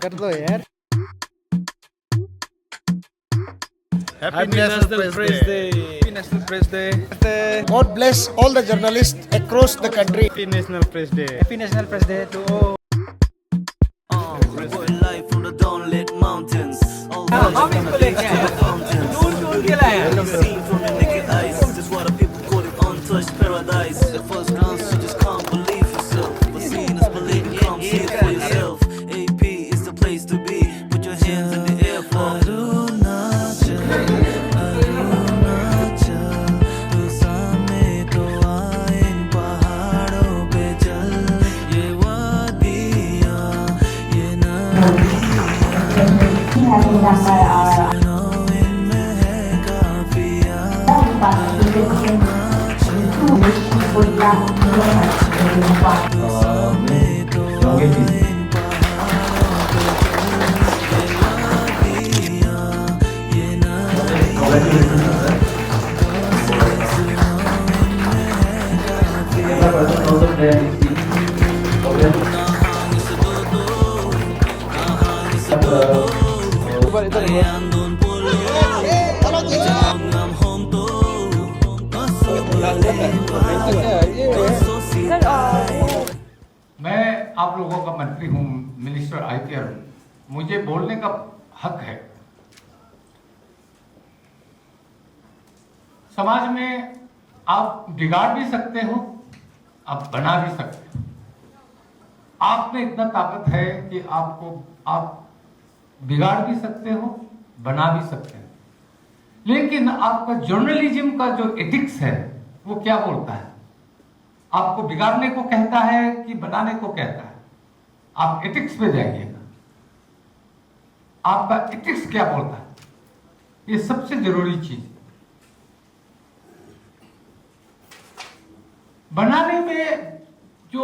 कर दो यार। Happy National Press Day. Happy National Press Day. God bless all the journalists across the country. Happy National Press Day. Happy National Press Day to all. Reporting live from the dawnlit mountains. All the fountains. Seen from the naked eyes. This what the people call it untouched paradise. At first glance, you just can't believe yourself. But seeing is believing, come see it for yourself. AP is the place to be. Put your hands in the air for Arunachal. Arunachal. Tu saamne to aaye in pahadon pe chal. Ye wadiyan, ye nadiyan. Knowing mein kafiya. मैं आप लोगों का मंत्री हूं, minister IPR हूं, मुझे बोलने का हक है। समाज में आप बिगाड़ भी सकते हो, आप बना भी सकते हो। आप में इतना ताकत है कि आप बिगाड़ भी सकते हो, बना भी सकते हो। लेकिन आपका जर्नलिज्म का जो एथिक्स है वो क्या बोलता है? आपको बिगाड़ने को कहता है कि बनाने को कहता है? आप एथिक्स पे जाइएगा, आपका एथिक्स क्या बोलता है? ये सबसे जरूरी चीज। बनाने में जो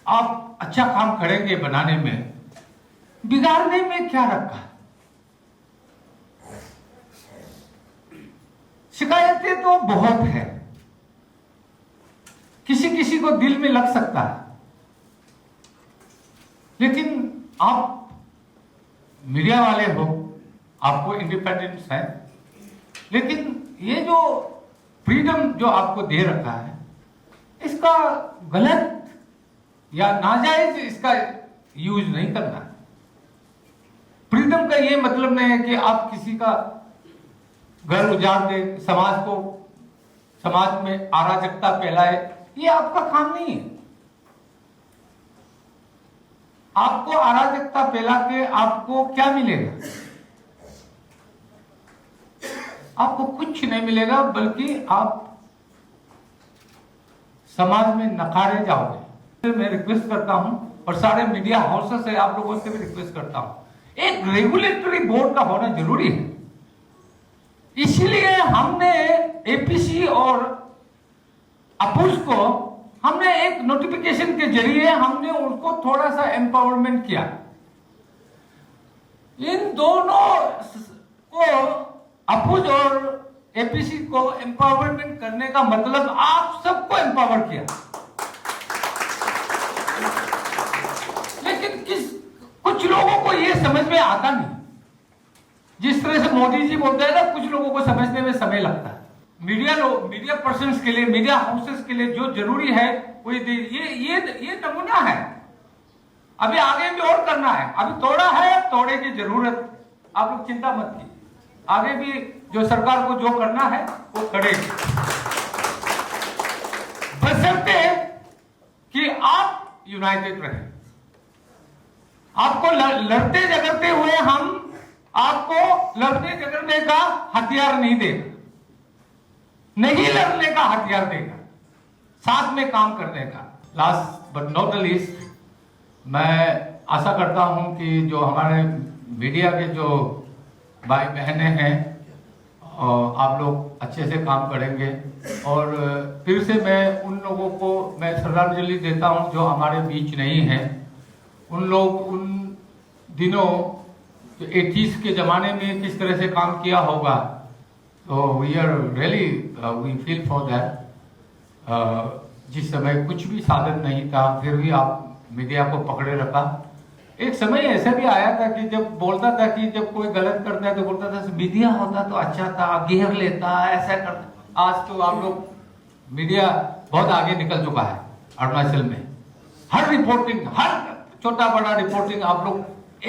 आप अच्छा काम करेंगे, बनाने में, बिगाड़ने में क्या रखा है? शिकायतें तो बहुत है, किसी किसी को दिल में लग सकता है, लेकिन आप मीडिया वाले हो, आपको इंडिपेंडेंस है, लेकिन ये जो फ्रीडम जो आपको दे रखा है, इसका गलत या नाजायज इसका यूज नहीं करना है। फ्रीडम का ये मतलब नहीं है कि आप किसी का घर उजाड़ दे, समाज में अराजकता फैलाए, ये आपका काम नहीं है। आपको अराजकता फैला के आपको क्या मिलेगा? आपको कुछ नहीं मिलेगा, बल्कि आप समाज में नकारे जाओगे। मैं रिक्वेस्ट करता हूं, और सारे मीडिया हाउसेस से आप लोगों से भी रिक्वेस्ट करता हूं, एक रेगुलेटरी बोर्ड का होना जरूरी है। इसलिए हमने एपीसी और अपूज को हमने एक नोटिफिकेशन के जरिए हमने उनको थोड़ा सा एम्पावरमेंट किया। इन दोनों को, अपूज और एपीसी को एम्पावरमेंट करने का मतलब आप सबको एम्पावर किया। लेकिन कुछ लोगों को यह समझ में आता नहीं। जिस तरह से मोदी जी बोलते हैं ना, कुछ लोगों को समझने में समय लगता है। मीडिया पर्सन्स के लिए, मीडिया हाउसेस के लिए जो जरूरी है वो ये नमूना है। अभी आगे भी और करना है, अभी तोड़ा है, तोड़े की जरूरत, आप लोग चिंता मत कीजिए। आगे भी जो सरकार को जो करना है वो करेगी, बशर्ते कि आप यूनाइटेड रहें। आपको लड़ते झगड़ते हुए हम आपको लड़ने झगड़ने का हथियार नहीं देगा, नहीं लड़ने का हथियार देगा, साथ में काम करने का। Last but not the least, मैं आशा करता हूं कि जो हमारे मीडिया के जो भाई बहनें हैं, आप लोग अच्छे से काम करेंगे। और फिर से मैं उन लोगों को मैं श्रद्धांजलि देता हूं जो हमारे बीच नहीं हैं। उन दिनों जो 80s के ज़माने में किस तरह से काम किया होगा, तो we are really we feel for that. जिस समय कुछ भी साधन नहीं था, फिर भी आप मीडिया को पकड़े रखा। एक समय ऐसा भी आया था कि जब बोलता था कि जब कोई गलत करता है तो बोलता था मीडिया होता तो अच्छा था, घेर लेता, ऐसा करता। आज तो आप लोग मीडिया बहुत आगे निकल चुका है अरुणाचल में। हर रिपोर्टिंग, हर छोटा बड़ा रिपोर्टिंग आप लोग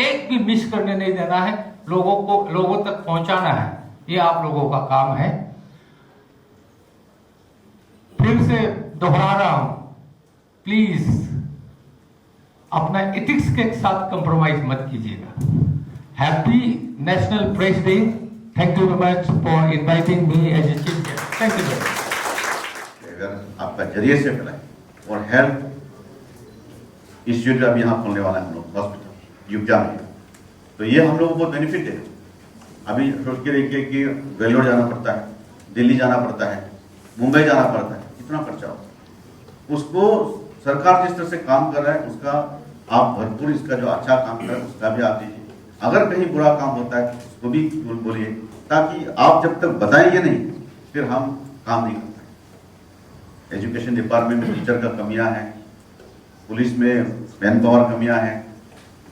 एक भी मिस करने नहीं देना है, लोगों तक पहुंचाना है, ये आप लोगों का काम है। फिर से दोहरा रहा हूं, प्लीज अपना एथिक्स के साथ कंप्रोमाइज मत कीजिएगा। Happy national press day. Thank you very much for inviting me as a chief guest. Thank you very much. अगर आपका जरिए से फैलाए और हेल्थ इंस्टीट्यूट अभी यहाँ खोलने वाला है हम लोग हॉस्पिटल युक्जा में, तो ये हम लोगों को बेनिफिट है। अभी सोच के देखिए कि वेल्लोर जाना पड़ता है, दिल्ली जाना पड़ता है, मुंबई जाना पड़ता है, कितना खर्चा होता है। उसको सरकार जिस तरह से काम कर रहा है उसका आप भरपूर, इसका जो अच्छा काम कर रहा है उसका भी आप दीजिए। अगर कहीं बुरा काम होता है उसको भी बोलिए, ताकि आप जब तक बताएंगे नहीं फिर हम काम नहीं कर पाएंगे। एजुकेशन डिपार्टमेंट में टीचर का कमियां हैं, पुलिस में मैन पावर कमियां हैं,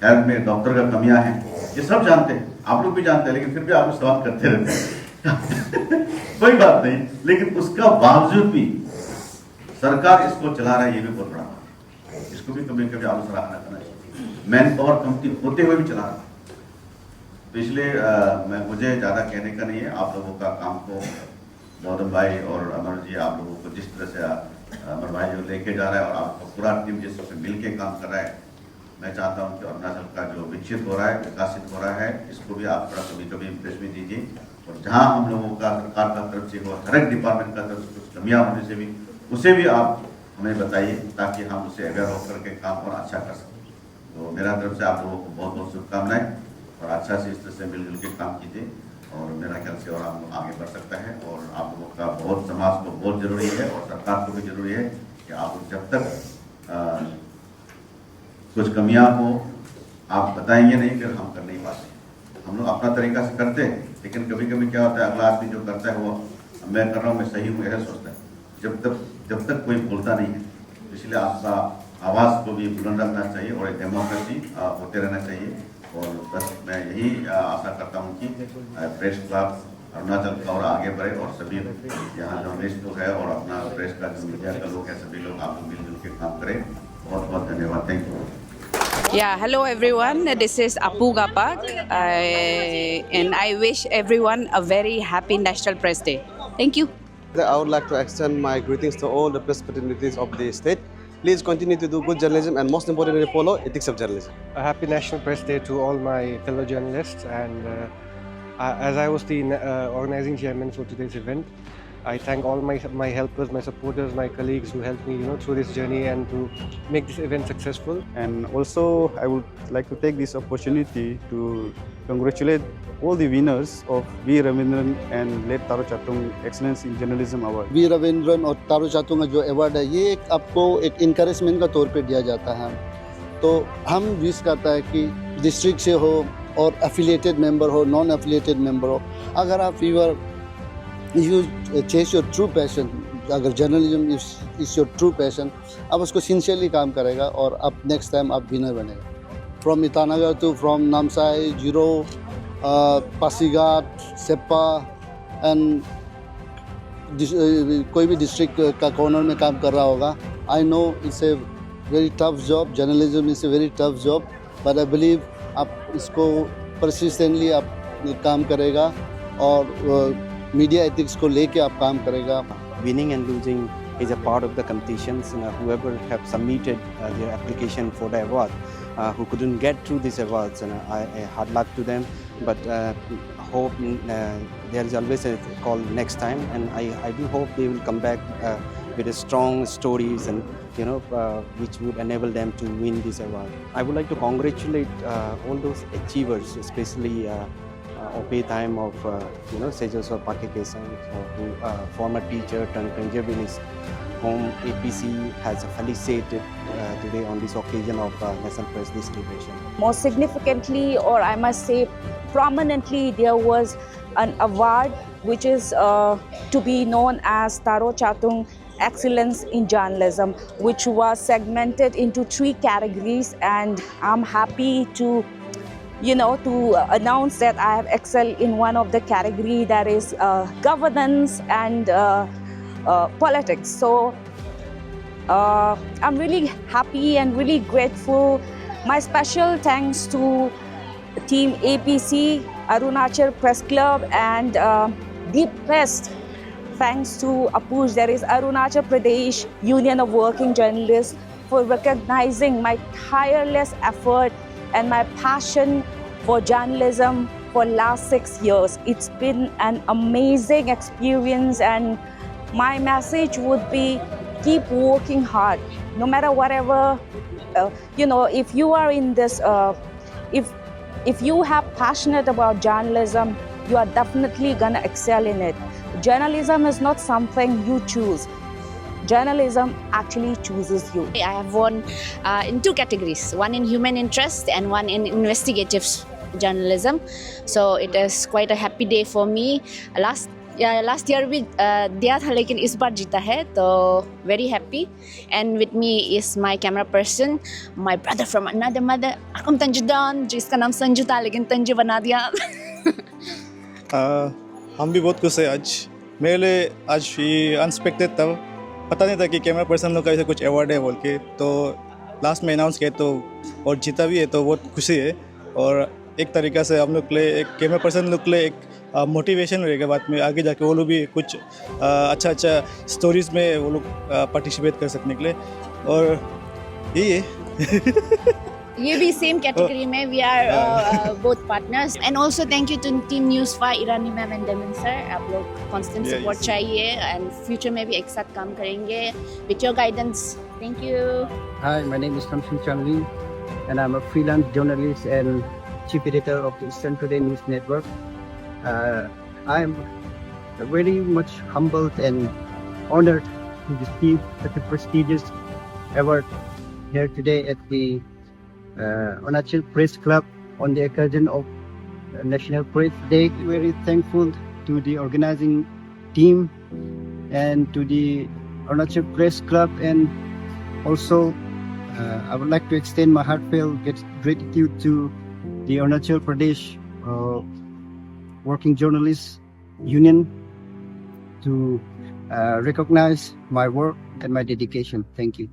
हेल्थ में डॉक्टर का कमियां हैं, ये सब जानते हैं, आप लोग भी जानते हैं, लेकिन फिर भी आप लोग सवाल करते रहते हैं। कोई बात नहीं, लेकिन उसका बावजूद भी सरकार इसको चला रहा है, ये भी बहुत बड़ा बात है। इसको भी कभी कभी आप सराहना करना चाहिए। मैन पावर कमती होते हुए भी चला रहा है। तो इसलिए मुझे ज़्यादा कहने का नहीं है। आप लोगों का काम को गौतम भाई और अमर जी, आप लोगों को जिस तरह से अमर भाई जो लेके जा रहा है और आपको पूरा टीम जिस तरह से मिल के काम कर रहा है, मैं चाहता हूँ कि अरुणाचल का जो विकसित हो रहा है, विकासित हो रहा है, इसको भी आप थोड़ा कभी कभी इंप्रेस भी दीजिए। और जहाँ हम लोगों का सरकार का तरफ से हो, हर एक डिपार्टमेंट का तरफ से कुछ कमियाँ होने से भी उसे भी आप हमें बताइए, ताकि हम उसे अवेयर होकर के काम और अच्छा कर सकें। तो मेरा तरफ से आप लोगों को बहुत बहुत शुभकामनाएं और अच्छा से इस तरह से मिलजुल के काम कीजिए और मेरा ख्याल से और हम लोग आगे बढ़ सकता है। और आप लोगों का बहुत समाज को बहुत जरूरी है और सरकार को भी जरूरी है कि आप जब तक कुछ कमियां हो आप बताएंगे नहीं, फिर हम कर नहीं पाते। हम लोग अपना तरीका से करते हैं, लेकिन कभी कभी क्या होता है, अगला आदमी जो करता है वो मैं कर रहा हूँ, मैं सही हूँ, ऐसा सोचता है। जब तक कोई बोलता नहीं है, इसलिए आपका आवाज़ को भी बुलंद रखना चाहिए और एक डेमोक्रेसी होते रहना चाहिए। और बस मैं यही आशा करता हूँ कि प्रेस क्लब अरुणाचल का और आगे बढ़े और सभी यहाँ जर्नलिस्ट लोग हैं और अपना प्रेस का जो मीडिया का लोग हैं, सभी लोग आप लोग मिलजुल के काम करें। बहुत बहुत धन्यवाद। Thank you. Yeah, hello everyone. This is Apu Gapak, and I wish everyone a very happy National Press Day. Thank you. I would like to extend my greetings to all the press fraternity of the state. Please continue to do good journalism and most importantly follow ethics of journalism. A happy National Press Day to all my fellow journalists, and as I was the organizing chairman for today's event, I thank all my helpers, my supporters, my colleagues who helped me, through this journey and to make this event successful. And also, I would like to take this opportunity to congratulate all the winners of V. Ravindran and Late Taro Chatung Excellence in Journalism Award. V Ravindran और तारो चातुंग का जो award है, ये आपको एक encouragement का तौर पे दिया जाता है। तो हम विश करता है कि डिस्ट्रिक्ट से हो और एफिलिएटेड मेंबर हो, नॉन एफिलिएटेड मेंबर हो, अगर आप you chase your true passion, अगर journalism is your true passion, आप उसको सिंसियरली काम करेगा और आप नेक्स्ट टाइम आप विनर बनेगा। From Itanagar to from Namsai, Ziro, Pasighat, Seppa and कोई भी डिस्ट्रिक्ट का कॉर्नर में काम कर रहा होगा। I know it's a very tough job, journalism is a very tough job, but I believe आप इसको परसिस्टेंटली आप काम करेगा और मीडिया एथिक्स को लेके आप काम करेगा। Winning and losing is a part of the competitions. Whoever have submitted their application for the award, who couldn't get through these awards, and I hard luck to them. But hope there is always a call next time, and I do hope they will come back with a strong stories and which would enable them to win this award. I would like to congratulate all those achievers, especially Opay Time of Sejaswar Pakekesan, who former teacher turned conservationist, whom APC has felicitated today on this occasion of National Press Day celebration. Most significantly, or I must say prominently, there was an award which is to be known as Taro Chatung excellence in journalism, which was segmented into 3 categories, and I'm happy to announce that I have excelled in one of the category, that is governance and politics. So I'm really happy and really grateful. My special thanks to Team APC, Arunachal Press Club, and deepest thanks to APUJ, that is Arunachal Pradesh Union of Working Journalists, for recognizing my tireless effort and my passion for journalism for last 6 years. It's been an amazing experience, and my message would be keep working hard, no matter whatever. If you are in this, if you have passionate about journalism, you are definitely gonna excel in it. Journalism is not something you choose. Journalism actually chooses you. I have won in 2 categories, one in human interest and one in investigative journalism. So it is quite a happy day for me. Last year भी दिया था, लेकिन इस बार जीता है, तो very happy. And with me is my camera person, my brother from another mother, Akum Tanjudan, जिसका नाम संजू था लेकिन तंजू बना दिया. हम भी बहुत खुश हैं आज. मेरे लिए आज ये अनएक्सपेक्टेड था, पता नहीं था कि कैमरा पर्सन लोग का ऐसा कुछ अवार्ड है बोल के, तो लास्ट में अनाउंस किया तो और जीता भी है, तो बहुत खुशी है. और एक तरीक़ा से हम लोग के लिए, एक कैमरा पर्सन लोग के लिए एक मोटिवेशन रहेगा बाद में आगे जाके, वो लोग भी कुछ अच्छा स्टोरीज़ में वो लोग पार्टिसिपेट कर सकने के लिए. और यही है. ये भी सेम कैटेगरी में we are both partners. And also thank you to Team News 5, Irani ma'am and Demin sir. आप लोग constant support चाहिए, and future में भी एक साथ काम करेंगे with your guidance. Thank you. Hi, my name is Shamsul Chamli, and I'm a freelance journalist and chief editor of the Eastern Today News Network. I am very much humbled and honored to receive such a prestigious award here today at the Arunachal Press Club on the occasion of National Press Day. Very thankful to the organizing team and to the Arunachal Press Club, and also I would like to extend my heartfelt gratitude to the Arunachal Pradesh Working Journalists Union to recognize my work and my dedication. Thank you.